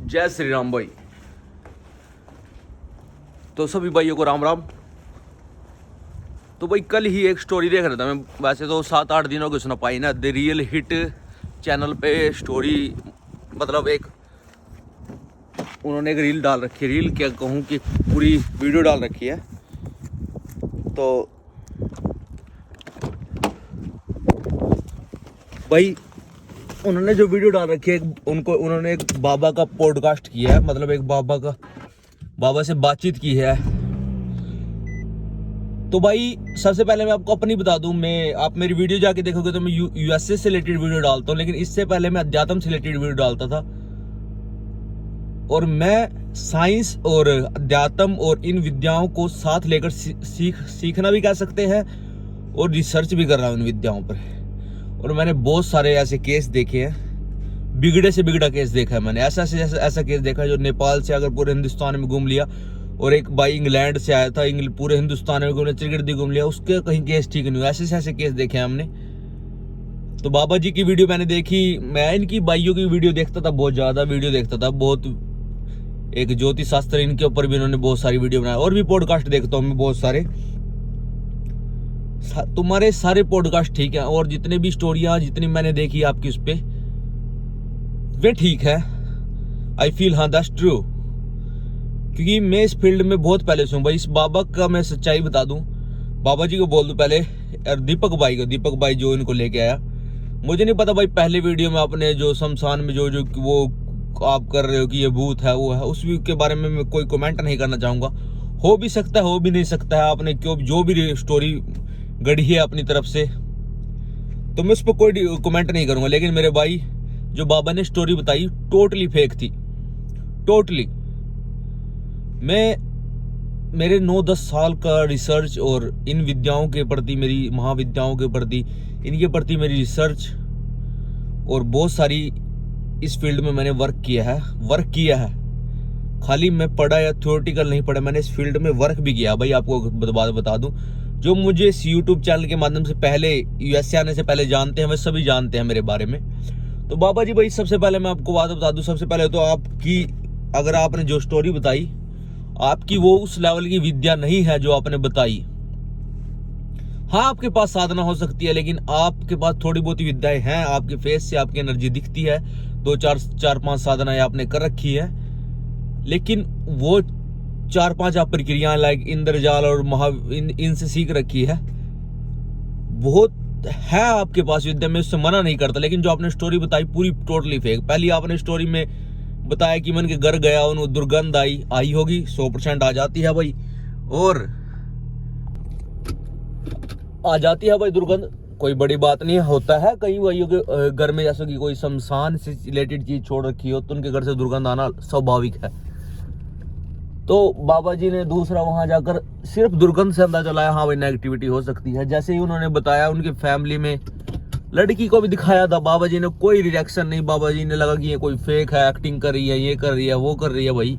जय श्री राम भाई। तो सभी भाइयों को राम राम। तो भाई कल ही एक स्टोरी देख रहा था मैं, वैसे तो 7-8 दिनों की सुना पाई ना, द रियल हिट चैनल पे स्टोरी, मतलब एक उन्होंने एक रील डाल रखी है, रील क्या कहूँ कि पूरी वीडियो डाल रखी है। तो भाई उन्होंने जो वीडियो डाल रखी है, उन्होंने एक बाबा का पॉडकास्ट किया है, मतलब एक बाबा से बातचीत की है। तो भाई सबसे पहले मैं आपको अपनी बता दूं, आप मेरी वीडियो जाके देखोगे तो मैं यूएसए से रिलेटेड वीडियो डालता हूं, लेकिन इससे पहले मैं अध्यात्म से रिलेटेड वीडियो डालता था। और मैं साइंस और अध्यात्म और इन विद्याओं को साथ लेकर सीखना भी कह सकते हैं और रिसर्च भी कर रहा हूं इन विद्याओं पर। और मैंने बहुत सारे ऐसे केस देखे हैं, बिगड़े से बिगड़ा केस देखा है मैंने। ऐसा केस देखा है जो नेपाल से अगर पूरे हिंदुस्तान में घूम लिया, और एक भाई इंग्लैंड से आया था, पूरे हिंदुस्तान में घूमने चिरगिर्दी घूम लिया, उसके कहीं केस ठीक नहीं हुआ। ऐसे केस देखे हैं हमने। तो बाबा जी की वीडियो मैंने देखी, मैं इनकी भाइयों की वीडियो देखता था, बहुत ज्यादा वीडियो देखता था, बहुत एक ज्योतिष शास्त्र इनके ऊपर भी इन्होंने बहुत सारी वीडियो बनाई, और भी पॉडकास्ट देखता हूँ मैं बहुत सारे। तुम्हारे सारे पॉडकास्ट ठीक है, और जितने भी स्टोरियां जितनी मैंने देखी आपकी उस पे, वे ठीक है। आई फील हाँ दैट्स ट्रू, क्योंकि मैं इस फील्ड में बहुत पहले से हूँ भाई। इस बाबा का मैं सच्चाई बता दूं, बाबा जी को बोल दूं पहले, और दीपक भाई जो इनको लेके आया, मुझे नहीं पता भाई पहले वीडियो में आपने जो शमशान में जो वो आप कर रहे हो कि ये भूत है वो है, उस के बारे में मैं कोई कमेंट नहीं करना चाहूंगा। हो भी सकता है, हो भी नहीं सकता है, आपने क्यों जो भी स्टोरी गढ़ी है अपनी तरफ से, तो मैं उस पर कोई कमेंट नहीं करूंगा। लेकिन मेरे भाई जो बाबा ने स्टोरी बताई टोटली फेक थी, टोटली। मेरे 9-10 साल का रिसर्च और इन विद्याओं के प्रति, मेरी महाविद्याओं के प्रति, इनके प्रति मेरी रिसर्च, और बहुत सारी इस फील्ड में मैंने वर्क किया है। खाली मैं पढ़ा या थ्योरेटिकल नहीं पढ़ा, मैंने इस फील्ड में वर्क भी किया भाई। आपको बता दूं, जो मुझे इस यूट्यूब चैनल के माध्यम से पहले, यूएसए आने से पहले जानते हैं, वे सभी जानते हैं मेरे बारे में। तो बाबा जी भाई, सबसे पहले मैं आपको बात बता दूं, सबसे पहले तो आपकी, अगर आपने जो स्टोरी बताई, आपकी वो उस लेवल की विद्या नहीं है जो आपने बताई। हाँ, आपके पास साधना हो सकती है, लेकिन आपके पास थोड़ी बहुत विद्याएं हैं, आपके फेस से आपकी एनर्जी दिखती है, 2-4-5 साधनाएं आपने कर रखी है, लेकिन वो 4-5 आप प्रक्रियाएं लाइक इंद्रजाल और इनसे सीख रखी है। बहुत है आपके पास विद्या, मैं उससे मना नहीं करता, लेकिन जो आपने स्टोरी बताई पूरी टोटली फेक। पहली आपने स्टोरी में बताया कि मैं उनके घर गया, उन्हें दुर्गंध आई होगी, 100% आ जाती है भाई, और आ जाती है भाई दुर्गंध, कोई बड़ी बात नहीं होता है। कई भाइयों के घर में जैसे कि कोई शमशान से रिलेटेड चीज छोड़ रखी हो, तो उनके घर से दुर्गंध आना स्वाभाविक है। तो बाबा जी ने दूसरा वहां जाकर सिर्फ दुर्गंध से अंदाजा लाया, हाँ भाई नेगेटिविटी हो सकती है। जैसे ही उन्होंने बताया, उनकी फैमिली में लड़की को भी दिखाया था, बाबा जी ने कोई रिएक्शन नहीं। बाबा जी ने लगा कि ये कोई फेक है, एक्टिंग कर रही है, ये कर रही है, वो कर रही है भाई।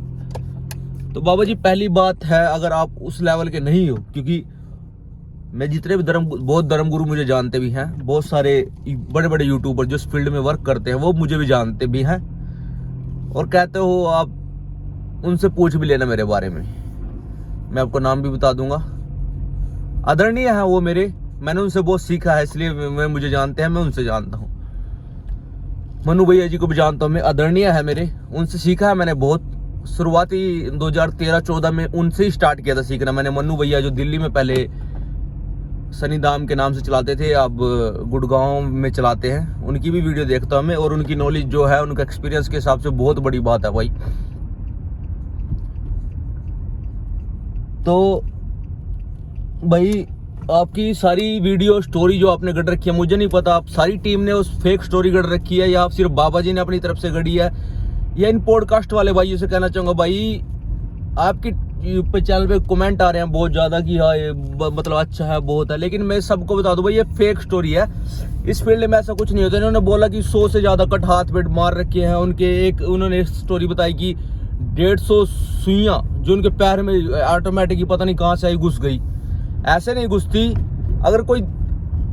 तो बाबा जी, पहली बात है, अगर आप उस लेवल के नहीं हो, क्योंकि मैं जितने भी बहुत धर्मगुरु मुझे जानते भी हैं, बहुत सारे बड़े बड़े यूट्यूबर जो इस फील्ड में वर्क करते हैं, वो मुझे भी जानते भी हैं, और कहते हो आप उनसे पूछ भी लेना मेरे बारे में, मैं आपको नाम भी बता दूंगा। आदरणीय है वो मेरे, मैंने उनसे बहुत सीखा है, इसलिए मुझे जानते हैं, मैं उनसे जानता हूँ। मनु भैया जी को भी जानता हूँ मैं, आदरणीय है मेरे, उनसे सीखा है मैंने बहुत। शुरुआती 2013-14 में उनसे ही स्टार्ट किया था सीखना मैंने। मनु भैया जो दिल्ली में पहले सनीधाम के नाम से चलाते थे, अब गुड़गांव में चलाते हैं, उनकी भी वीडियो देखता हूँ मैं, और उनकी नॉलेज जो है, उनका एक्सपीरियंस के हिसाब से बहुत बड़ी बात है भाई। तो भाई आपकी सारी वीडियो स्टोरी जो आपने गढ़ रखी है, मुझे नहीं पता आप सारी टीम ने उस फेक स्टोरी गढ़ रखी है, या आप सिर्फ बाबा जी ने अपनी तरफ से गढ़ी है, या इन पॉडकास्ट वाले भाइयों से कहना चाहूंगा भाई, आपकी पे चैनल पे कमेंट आ रहे हैं बहुत ज्यादा कि हाँ ये मतलब अच्छा है, बहुत है, लेकिन मैं सबको बता दूं भाई, ये फेक स्टोरी है। इस फील्ड में ऐसा कुछ नहीं होता। इन्होंने बोला कि 100 से ज्यादा कट हाथ पेट मार रखे हैं उनके। उन्होंने स्टोरी बताई कि 150 सुइयां जो उनके पैर में ऑटोमेटिक पता नहीं कहां से आई घुस गई। ऐसे नहीं घुसती। अगर कोई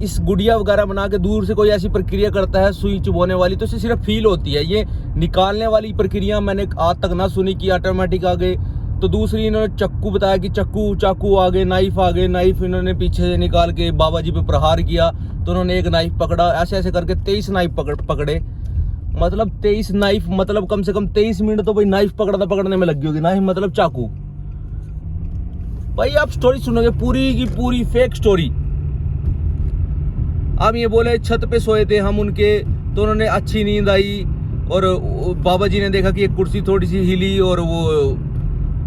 इस गुड़िया वगैरह बना के दूर से कोई ऐसी प्रक्रिया करता है सुई चुभोने वाली, तो इसे सिर्फ फील होती है। ये निकालने वाली प्रक्रिया मैंने आज तक ना सुनी कि ऑटोमेटिक आ गए। तो दूसरी इन्होंने चक्कू बताया कि चाकू आ गए, नाइफ आ गए, नाइफ इन्होंने पीछे से निकाल के बाबा जी पे प्रहार किया तो उन्होंने एक नाइफ पकड़ा, ऐसे ऐसे करके 23 नाइफ पकड़े। मतलब 23 नाइफ, मतलब कम से कम 23 मिनट तो भाई नाइफ पकड़ने में लगी होगी। नाइफ मतलब चाकू। भाई आप स्टोरी सुनोगे पूरी की पूरी फेक स्टोरी। आप ये बोले छत पे सोए थे हम उनके, तो उन्होंने अच्छी नींद आई और बाबा जी ने देखा कि एक कुर्सी थोड़ी सी हिली और वो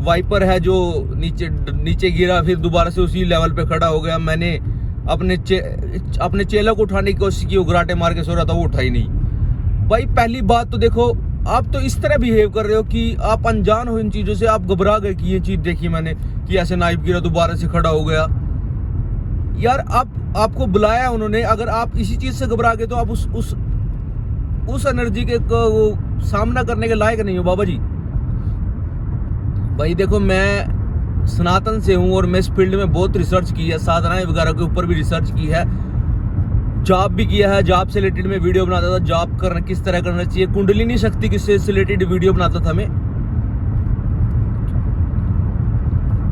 वाइपर है जो नीचे गिरा, फिर दोबारा से उसी लेवल पे खड़ा हो गया। मैंने अपने चेला को उठाने की कोशिश की, वो घराटे मार के सो रहा था, वो उठा ही नहीं। भाई पहली बात तो देखो, आप तो इस तरह बिहेव कर रहे हो कि आप अनजान हो इन चीजों से, आप घबरा गए कि ये चीज देखी मैंने कि ऐसे नाइफ गिरा दोबारा से खड़ा हो गया। यार आपको बुलाया उन्होंने, अगर आप इसी चीज से घबरा गए तो आप उस एनर्जी के सामना करने के लायक नहीं हो बाबा जी। भाई देखो मैं सनातन से हूँ और मैं इस फील्ड में बहुत रिसर्च की है, साधनाएं वगैरह के ऊपर भी रिसर्च की है, जॉब भी किया है। जॉब से रिलेटेड में वीडियो बनाता था, जॉब करना किस तरह करना चाहिए, कुंडलिनी शक्ति किससे रिलेटेड वीडियो बनाता था मैं।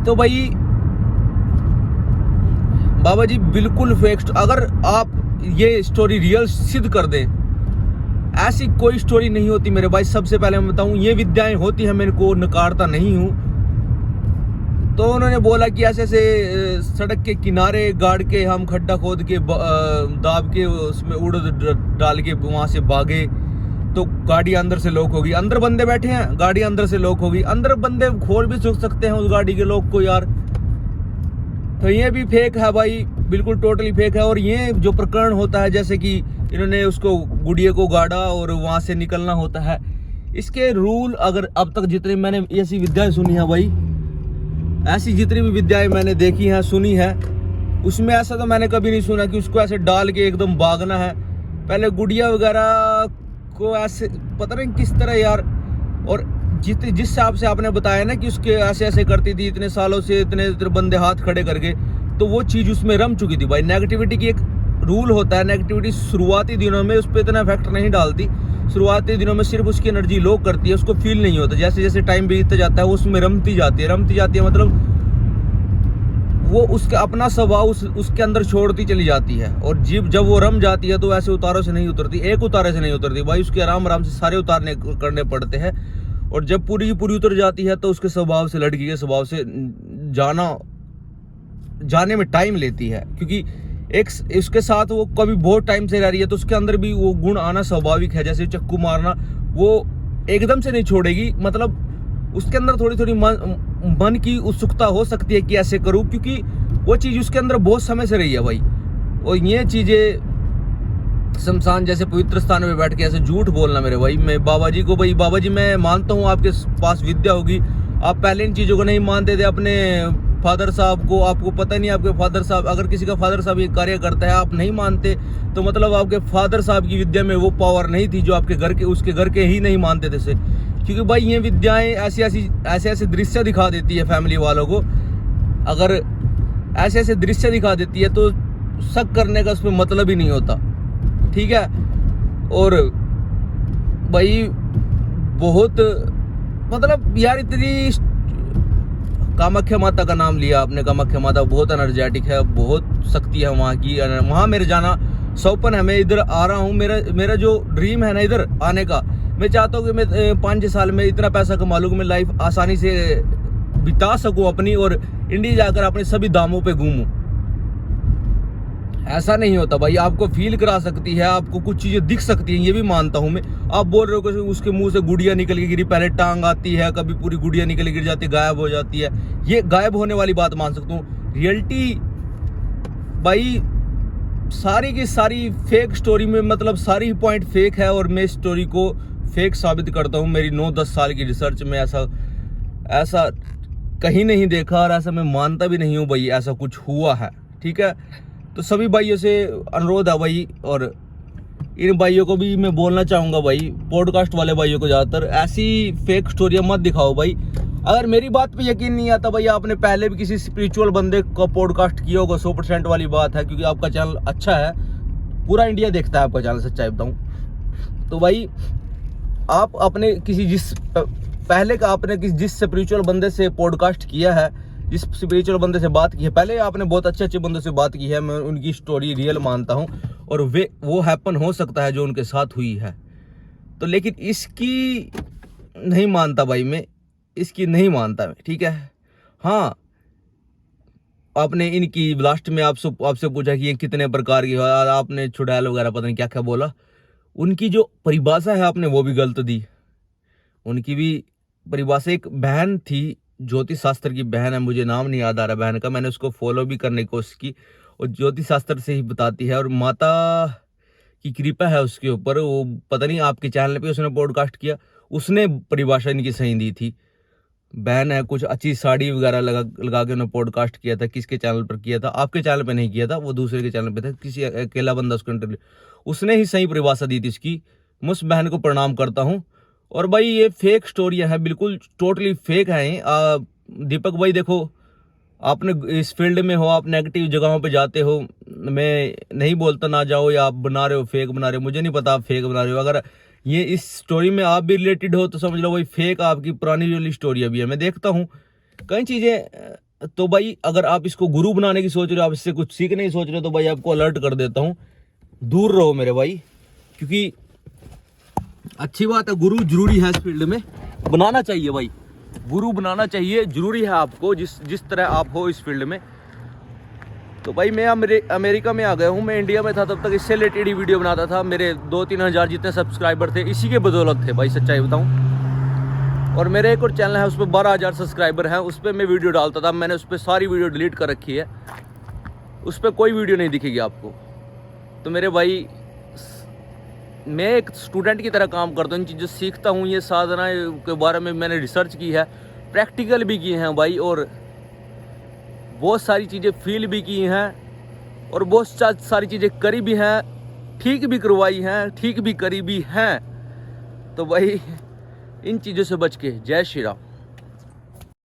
तो भाई बाबा जी बिल्कुल फेक। अगर आप ये स्टोरी रियल सिद्ध कर दें, ऐसी कोई स्टोरी नहीं होती मेरे भाई। सबसे पहले मैं बताऊं, ये विद्याएं होती हैं, मैं इनको नकारता नहीं हूं। तो उन्होंने बोला कि ऐसे ऐसे सड़क के किनारे गाड़ के हम खड्डा खोद के दाब के उसमें उड़ डाल के वहां से भागे तो गाड़ी अंदर से लॉक होगी। अंदर बंदे बैठे हैं, गाड़ी अंदर से लॉक होगी। अंदर बंदे खोल भी सकते हैं उस गाड़ी के लॉक को यार। तो ये भी फेक है भाई, बिल्कुल टोटली फेक है। और ये जो प्रकरण होता है, जैसे कि इन्होंने उसको गुड़िया को गाड़ा और वहां से निकलना होता है, इसके रूल अगर अब तक जितने मैंने ऐसी विद्याएं सुनी है भाई, ऐसी जितनी भी विद्याएं मैंने देखी हैं सुनी है, उसमें ऐसा तो मैंने कभी नहीं सुना कि उसको ऐसे डाल के एकदम भागना है। पहले गुड़िया वगैरह को ऐसे पता नहीं किस तरह यार। और जिस हिसाब से आपने बताया ना कि उसके ऐसे ऐसे करती थी इतने सालों से, इतने बंदे हाथ खड़े करके, तो वो चीज उसमें रम चुकी थी भाई। नेगेटिविटी की एक रूल होता है, नेगेटिविटी शुरुआती दिनों में उस पर इतना इफेक्ट नहीं डालती। शुरुआती दिनों में सिर्फ उसकी एनर्जी लो करती है, उसको फील नहीं होता। जैसे जैसे टाइम बीतता जाता है वो उसमें रमती जाती है मतलब वो उसका अपना स्वभाव उसके अंदर छोड़ती चली जाती है। और जब वो रम जाती है तो ऐसे उतारों से नहीं उतरती, एक उतारे से नहीं उतरती भाई, उसके आराम से सारे उतारने करने पड़ते हैं। और जब पूरी की पूरी उतर जाती है तो उसके स्वभाव से, लड़की के स्वभाव से जाने में टाइम लेती है, क्योंकि एक उसके साथ वो कभी बहुत टाइम से रह रही है तो उसके अंदर भी वो गुण आना स्वाभाविक है। जैसे चक्कू मारना, वो एकदम से नहीं छोड़ेगी, मतलब उसके अंदर थोड़ी थोड़ी मन की उत्सुकता हो सकती है कि ऐसे करूं, क्योंकि वो चीज उसके अंदर बहुत समय से रही है भाई। और ये चीजें शमशान जैसे पवित्र स्थान में बैठ के ऐसे झूठ बोलना मेरे भाई, मैं बाबा जी को, भाई बाबा जी मैं मानता हूँ आपके पास विद्या होगी, आप पहले इन चीजों को नहीं मानते थे। अपने फादर साहब को, आपको पता नहीं आपके फादर साहब, अगर किसी का फादर साहब ये कार्य करता है आप नहीं मानते तो मतलब आपके फादर साहब की विद्या में वो पावर नहीं थी जो आपके घर के, उसके घर के ही नहीं मानते थे। क्योंकि भाई ये विद्याएं ऐसे दृश्य दिखा देती है फैमिली वालों को। अगर ऐसे दृश्य दिखा देती है तो शक करने का उसमें मतलब ही नहीं होता, ठीक है। और भाई बहुत मतलब यार, इतनी कामाख्या माता का नाम लिया आपने, कामाख्या माता बहुत एनर्जेटिक है, बहुत शक्ति है वहाँ की। वहाँ मेरे जाना सौपन है, मैं इधर आ रहा हूँ, मेरा जो ड्रीम है ना इधर आने का, मैं चाहता हूँ कि मैं 5-6 साल में इतना पैसा कमा लूँ कि मैं लाइफ आसानी से बिता सकूँ अपनी, और इंडिया जाकर अपने सभी दामों पे घूमूं। ऐसा नहीं होता भाई, आपको फील करा सकती है, आपको कुछ चीजें दिख सकती हैं, ये भी मानता हूं मैं। आप बोल रहे हो कि उसके मुंह से गुड़िया निकल के गिरी, पहले टांग आती है, कभी पूरी गुड़िया निकल के गिर जाती है, गायब हो जाती है, ये गायब होने वाली बात मान सकता हूँ। रियलिटी भाई सारी की सारी फेक स्टोरी में, मतलब सारी पॉइंट फेक है, और मैं इस स्टोरी को फेक साबित करता हूँ। मेरी 9-10 साल की रिसर्च में ऐसा कहीं नहीं देखा, और ऐसा मैं मानता भी नहीं हूँ भाई ऐसा कुछ हुआ है, ठीक है। तो सभी भाइयों से अनुरोध है भाई, और इन भाइयों को भी मैं बोलना चाहूँगा भाई, पॉडकास्ट वाले भाइयों को ज़्यादातर ऐसी फेक स्टोरियाँ मत दिखाओ भाई। अगर मेरी बात पे यकीन नहीं आता भाई, आपने पहले भी किसी स्पिरिचुअल बंदे को पॉडकास्ट किया होगा, 100% वाली बात है, क्योंकि आपका चैनल अच्छा है, पूरा इंडिया देखता है आपका चैनल, सच्चाई बताऊं तो भाई। आप अपने किसी जिस स्पिरिचुअल बंदे से पॉडकास्ट किया है, जिस स्पिरिचुअल बंदे से बात की है, पहले आपने बहुत अच्छे अच्छे बंदों से बात की है, मैं उनकी स्टोरी रियल मानता हूँ, और वो हैपन हो सकता है जो उनके साथ हुई है, तो लेकिन इसकी नहीं मानता भाई मैं, इसकी नहीं मानता मैं, ठीक है। हाँ, आपने इनकी लास्ट में आपसे पूछा कि ये कितने प्रकार की, आपने चुड़ैल वगैरह पता नहीं क्या क्या बोला, उनकी जो परिभाषा है आपने वो भी गलत दी। उनकी भी परिभाषा, एक बहन थी, ज्योतिष शास्त्र की बहन है, मुझे नाम नहीं याद आ रहा बहन का, मैंने उसको फॉलो भी करने की कोशिश की, और ज्योतिष शास्त्र से ही बताती है, और माता की कृपा है उसके ऊपर। वो पता नहीं आपके चैनल पे उसने पॉडकास्ट किया, उसने परिभाषा इनकी सही दी थी। बहन है, कुछ अच्छी साड़ी वगैरह लगा के उन्होंने पॉडकास्ट किया था, किसके चैनल पर किया था, आपके चैनल पे नहीं किया था, वो दूसरे के चैनल पे था, किसी अकेला बंदा उसको इंटरव्यू, उसने ही सही परिभाषा दी थी इसकी। मैं उस बहन को प्रणाम करता हूँ। और भाई ये फेक स्टोरियाँ हैं, बिल्कुल टोटली फेक हैं। दीपक भाई देखो, आपने इस फील्ड में हो, आप नेगेटिव जगहों पे जाते हो, मैं नहीं बोलता ना जाओ, या आप बना रहे हो, फेक बना रहे हो, मुझे नहीं पता आप फेक बना रहे हो। अगर ये इस स्टोरी में आप भी रिलेटेड हो तो समझ लो भाई फेक आपकी पुरानी वाली स्टोरी अभी है। मैं देखता हूँ कई चीज़ें, तो भाई अगर आप इसको गुरु बनाने की सोच रहे हो, आप इससे कुछ सीखने की सोच रहे हो, तो भाई आपको अलर्ट कर देता हूँ, दूर रहो मेरे भाई, क्योंकि अच्छी बात है, गुरु जरूरी है इस फील्ड में, बनाना चाहिए भाई, गुरु बनाना चाहिए, जरूरी है आपको, जिस तरह आप हो इस फील्ड में। तो भाई मैं अमेरिका में आ गया हूँ, मैं इंडिया में था तब तक इससे रिलेटेड ही वीडियो बनाता था, मेरे 2-3 हज़ार जितने सब्सक्राइबर थे इसी के बदौलत थे भाई, सच्चाई बताऊँ। और मेरे एक और चैनल है, उस पर 12,000 सब्सक्राइबर हैं, उस पर मैं वीडियो डालता था, मैंने उस पर सारी वीडियो डिलीट कर रखी है, उस पर कोई वीडियो नहीं दिखेगी आपको। तो मेरे भाई, मैं एक स्टूडेंट की तरह काम करता हूँ, इन चीज़ें सीखता हूँ, ये साधना के बारे में मैंने रिसर्च की है, प्रैक्टिकल भी किए हैं भाई, और बहुत सारी चीज़ें फील भी की हैं, और बहुत सारी चीज़ें करी भी हैं, ठीक भी करवाई हैं, ठीक भी करी भी हैं। तो भाई इन चीज़ों से बच के, जय श्री राम।